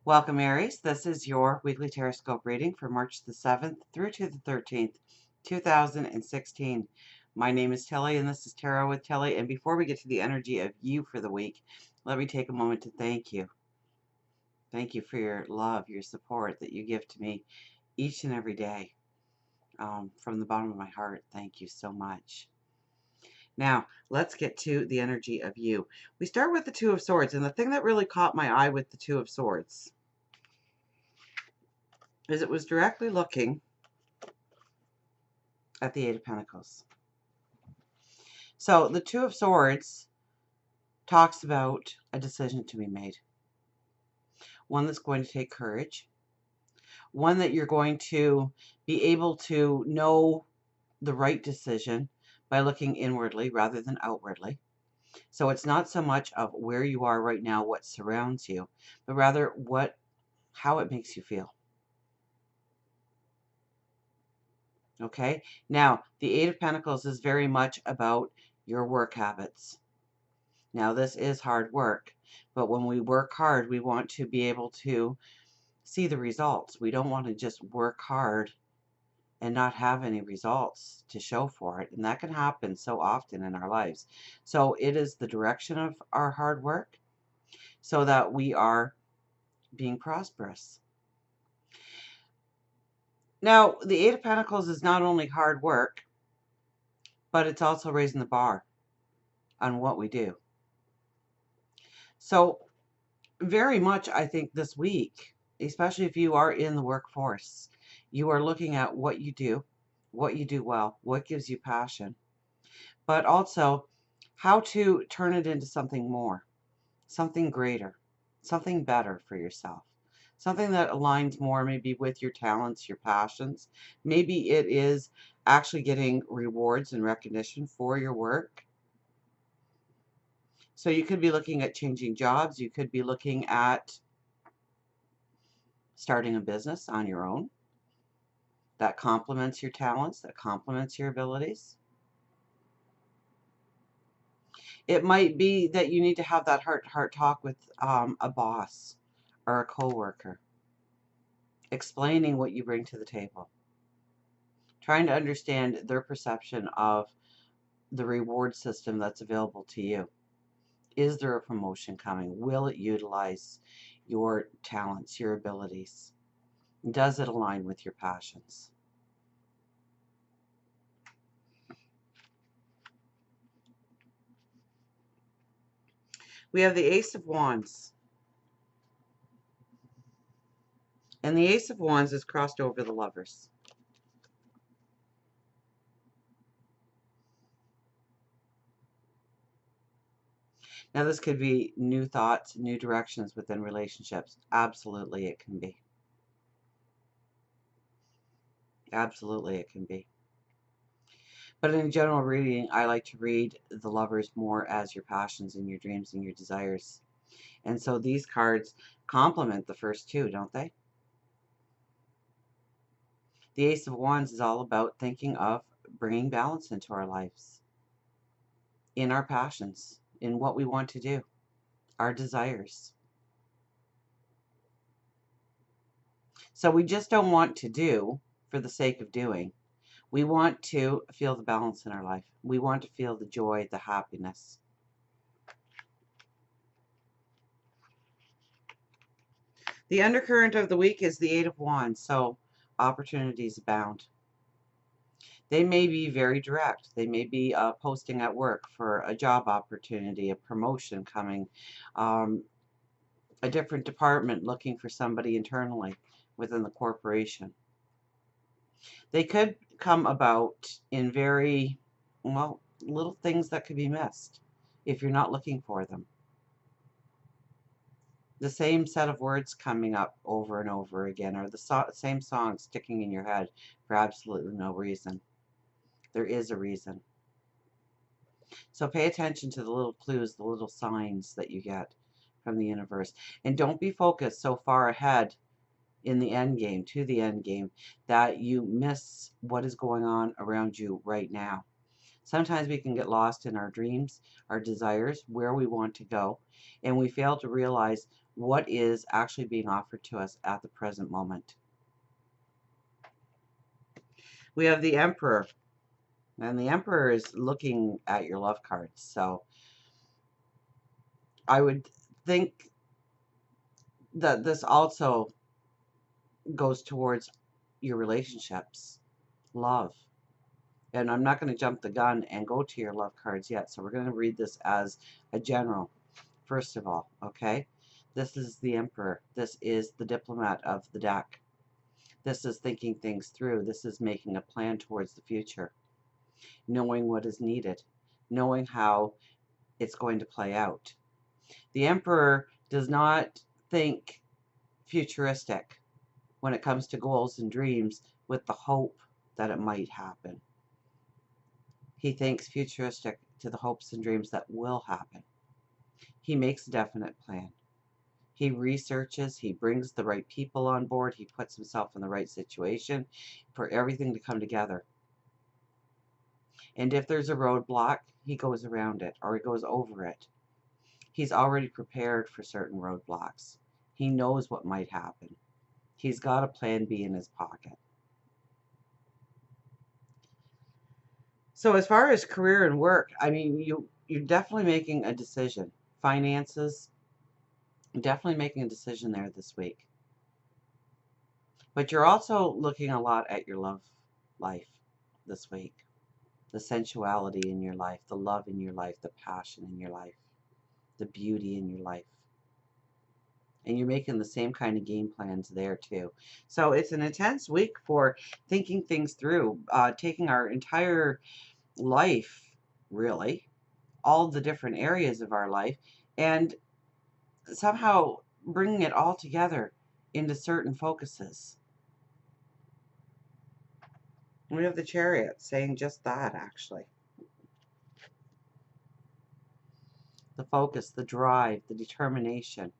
Welcome, Aries. This is your weekly Teroscope reading for March the 7th through to the 13th, 2016. My name is Tilly, and this is Tarot with Tilly. And before we get to the energy of you for the week, let me take a moment to thank you. Thank you for your love, your support that you give to me each and every day. From the bottom of my heart, thank you so much. Now, let's get to the energy of you. We start with the Two of Swords, and the thing that really caught my eye with the Two of Swords is it was directly looking at the Eight of Pentacles. So the Two of Swords talks about a decision to be made. One that's going to take courage. One that you're going to be able to know the right decision by looking inwardly rather than outwardly. So it's not so much of where you are right now, what surrounds you, but rather how it makes you feel. Okay? Now, the Eight of Pentacles is very much about your work habits. Now, this is hard work, but when we work hard, we want to be able to see the results. We don't want to just work hard and not have any results to show for it. And that can happen so often in our lives. So it is the direction of our hard work so that we are being prosperous. Now, the Eight of Pentacles is not only hard work, but it's also raising the bar on what we do. So very much, I think this week, especially if you are in the workforce, you are looking at what you do well, what gives you passion, but also how to turn it into something more, something greater, something better for yourself, something that aligns more maybe with your talents, your passions. Maybe it is actually getting rewards and recognition for your work. So you could be looking at changing jobs. You could be looking at starting a business on your own that complements your talents, that complements your abilities. It might be that you need to have that heart-to-heart talk with a boss or a coworker, explaining what you bring to the table, trying to understand their perception of the reward system that's available to you. Is there a promotion coming? Will it utilize your talents, your abilities? Does it align with your passions? We have the Ace of Wands. And the Ace of Wands is crossed over the Lovers. Now, this could be new thoughts, new directions within relationships. Absolutely, it can be. Absolutely, it can be. But in general reading, I like to read the Lovers more as your passions and your dreams and your desires. And so these cards complement the first two, don't they? The Ace of Wands is all about thinking of bringing balance into our lives, in our passions, in what we want to do, our desires. So we just don't want to do for the sake of doing. We want to feel the balance in our life. We want to feel the joy, the happiness. The undercurrent of the week is the Eight of Wands, so opportunities abound. They may be very direct. They may be posting at work for a job opportunity, a promotion coming, a different department looking for somebody internally within the corporation. They could come about in very, well, little things that could be missed if you're not looking for them. The same set of words coming up over and over again, or the same song sticking in your head for absolutely no reason. There is a reason. So pay attention to the little clues, the little signs that you get from the universe. And don't be focused so far ahead in the end game, to the end game, that you miss what is going on around you right now. Sometimes we can get lost in our dreams, our desires, where we want to go, and we fail to realize what is actually being offered to us at the present moment. We have the Emperor, and the Emperor is looking at your love cards. So I would think that this also goes towards your relationships, love. And I'm not going to jump the gun and go to your love cards yet. So we're going to read this as a general, first of all, okay? This is the Emperor. This is the diplomat of the deck. This is thinking things through. This is making a plan towards the future, knowing what is needed, knowing how it's going to play out. The Emperor does not think futuristic when it comes to goals and dreams with the hope that it might happen. He thinks futuristic to the hopes and dreams that will happen. He makes a definite plan. He researches, he brings the right people on board, he puts himself in the right situation for everything to come together. And if there's a roadblock, he goes around it or he goes over it. He's already prepared for certain roadblocks. He knows what might happen. He's got a plan B in his pocket. So as far as career and work, I mean, you're definitely making a decision. Finances, definitely making a decision there this week. But you're also looking a lot at your love life this week. The sensuality in your life, the love in your life, the passion in your life, the beauty in your life. And you're making the same kind of game plans there too. So it's an intense week for thinking things through, taking our entire life, really, all the different areas of our life, and somehow bringing it all together into certain focuses. We have the Chariot saying just that, actually. The focus, the drive, the determination.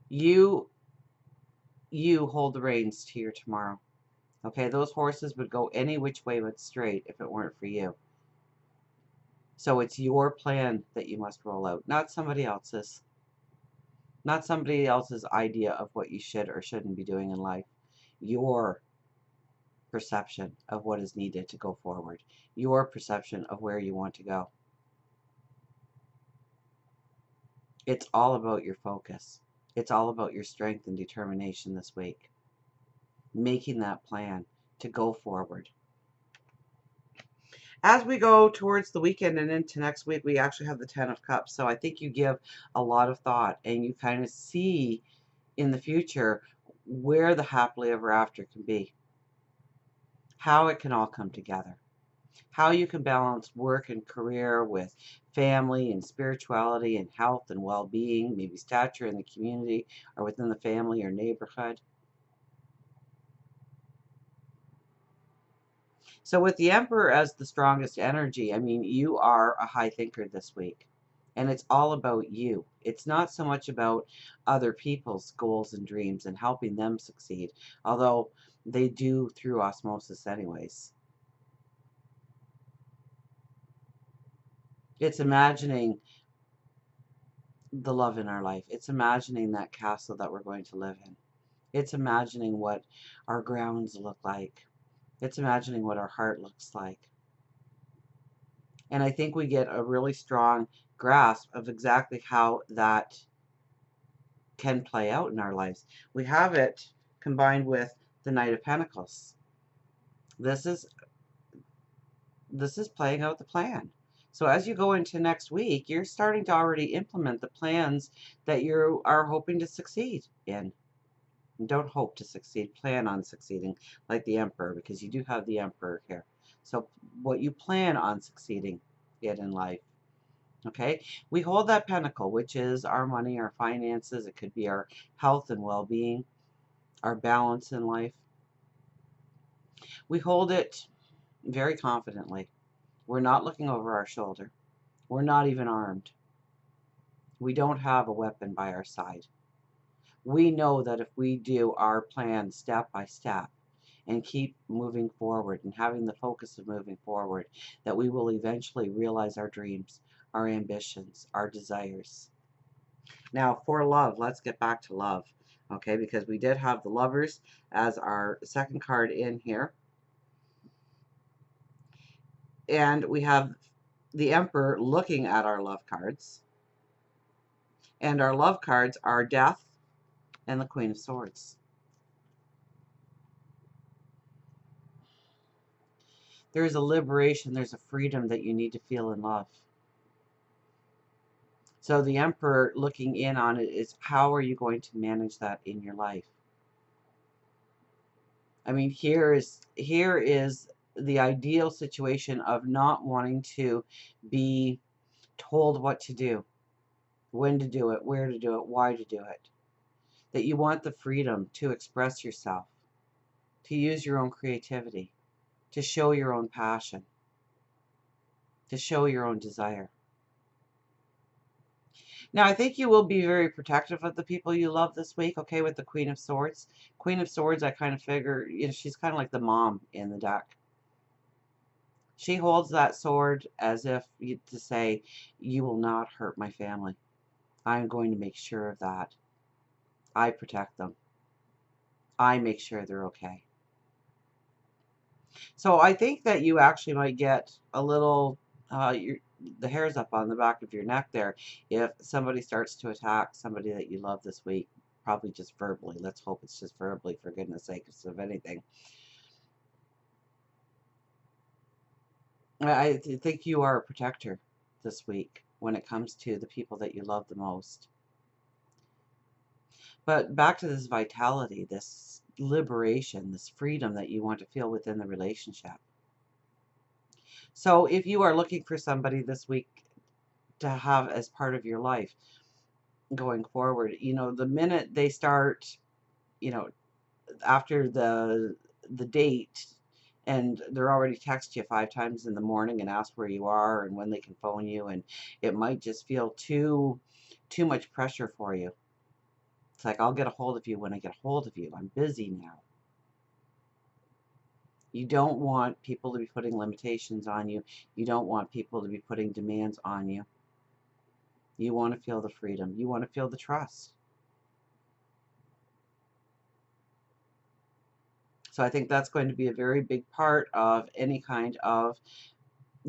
You hold the reins to your tomorrow. Okay, those horses would go any which way but straight if it weren't for you. So it's your plan that you must roll out, not somebody else's. Not somebody else's idea of what you should or shouldn't be doing in life. Your perception of what is needed to go forward. Your perception of where you want to go. It's all about your focus. It's all about your strength and determination this week. Making that plan to go forward. As we go towards the weekend and into next week, we actually have the Ten of Cups. So I think you give a lot of thought and you kind of see in the future where the happily ever after can be. How it can all come together. How you can balance work and career with family and spirituality and health and well-being, maybe stature in the community or within the family or neighborhood. So with the Emperor as the strongest energy, I mean, you are a high thinker this week. And it's all about you. It's not so much about other people's goals and dreams and helping them succeed, although they do through osmosis anyways. It's imagining the love in our life. It's imagining that castle that we're going to live in. It's imagining what our grounds look like. It's imagining what our heart looks like. And I think we get a really strong grasp of exactly how that can play out in our lives. We have it combined with the Knight of Pentacles. This is playing out the plan. So as you go into next week, you're starting to already implement the plans that you are hoping to succeed in. Don't hope to succeed, plan on succeeding, like the Emperor, because you do have the Emperor here. So what you plan on succeeding in life. Okay, we hold that pentacle, which is our money, our finances. It could be our health and well-being, our balance in life. We hold it very confidently. We're not looking over our shoulder. We're not even armed. We don't have a weapon by our side. We know that if we do our plan step by step and keep moving forward and having the focus of moving forward, that we will eventually realize our dreams, our ambitions, our desires. Now, for love, let's get back to love, okay? Because we did have the Lovers as our second card in here. And we have the Emperor looking at our love cards. And our love cards are Death and the Queen of Swords. There's a liberation, there's a freedom that you need to feel in love. So the Emperor looking in on it is, how are you going to manage that in your life? I mean, here is the ideal situation of not wanting to be told what to do, when to do it, where to do it, why to do it. That you want the freedom to express yourself, to use your own creativity, to show your own passion, to show your own desire. Now, I think you will be very protective of the people you love this week, okay, with the Queen of Swords. Queen of Swords, I kind of figure, she's kind of like the mom in the deck. She holds that sword as if to say, you will not hurt my family. I'm going to make sure of that. I protect them. I make sure they're okay. So I think that you actually might get a little, the hairs up on the back of your neck there if somebody starts to attack somebody that you love this week, probably just verbally. Let's hope it's just verbally, for goodness sakes, of anything. I think you are a protector this week when it comes to the people that you love the most. But back to this vitality, this liberation, this freedom that you want to feel within the relationship. So if you are looking for somebody this week to have as part of your life going forward, the minute they start, you know, after the date, and they're already text you 5 times in the morning and ask where you are and when they can phone you, and it might just feel too much pressure for you. It's like, I'll get a hold of you when I get a hold of you. I'm busy now. You don't want people to be putting limitations on you. You don't want people to be putting demands on you. You want to feel the freedom. You want to feel the trust. So I think that's going to be a very big part of any kind of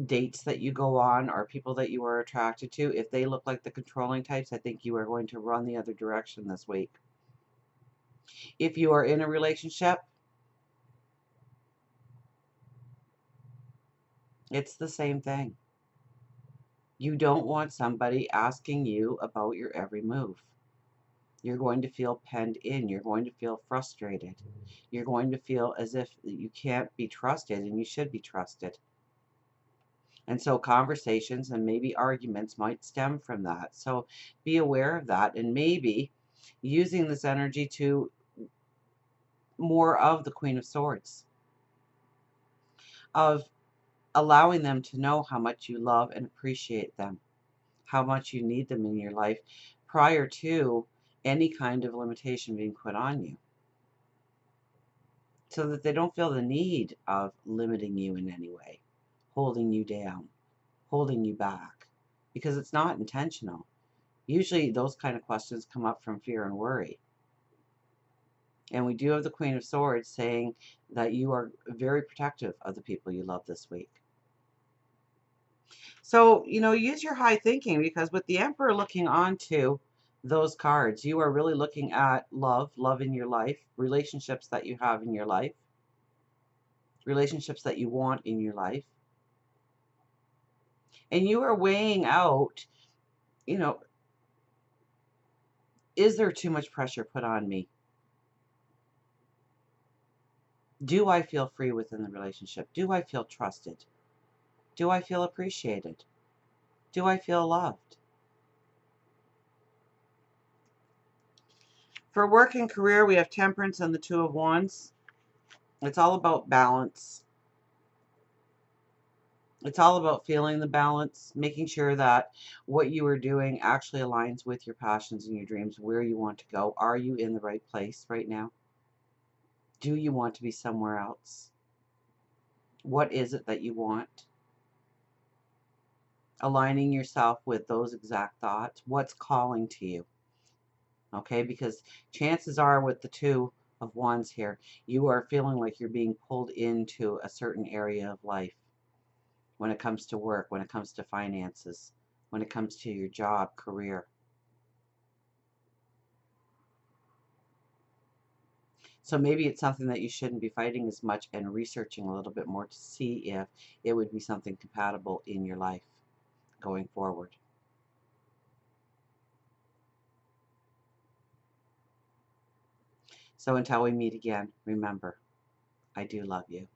dates that you go on or people that you are attracted to. If they look like the controlling types, I think you are going to run the other direction this week. If you are in a relationship, it's the same thing. You don't want somebody asking you about your every move. You're going to feel penned in. You're going to feel frustrated. You're going to feel as if you can't be trusted, and you should be trusted. And so conversations and maybe arguments might stem from that. So be aware of that, and maybe using this energy to more of the Queen of Swords, of allowing them to know how much you love and appreciate them, how much you need them in your life prior to any kind of limitation being put on you, so that they don't feel the need of limiting you in any way, holding you down, holding you back, because it's not intentional. Usually those kind of questions come up from fear and worry. And we do have the Queen of Swords saying that you are very protective of the people you love this week. So, use your high thinking, because with the Emperor looking onto those cards, you are really looking at love in your life, relationships that you have in your life, relationships that you want in your life. And you are weighing out, is there too much pressure put on me? Do I feel free within the relationship? Do I feel trusted? Do I feel appreciated? Do I feel loved? For work and career, we have Temperance and the Two of Wands. It's all about balance. It's all about feeling the balance, making sure that what you are doing actually aligns with your passions and your dreams, where you want to go. Are you in the right place right now? Do you want to be somewhere else? What is it that you want? Aligning yourself with those exact thoughts. What's calling to you? Okay, because chances are with the Two of Wands here, you are feeling like you're being pulled into a certain area of life when it comes to work, when it comes to finances, when it comes to your job, career. So maybe it's something that you shouldn't be fighting as much and researching a little bit more to see if it would be something compatible in your life going forward. So until we meet again, remember, I do love you.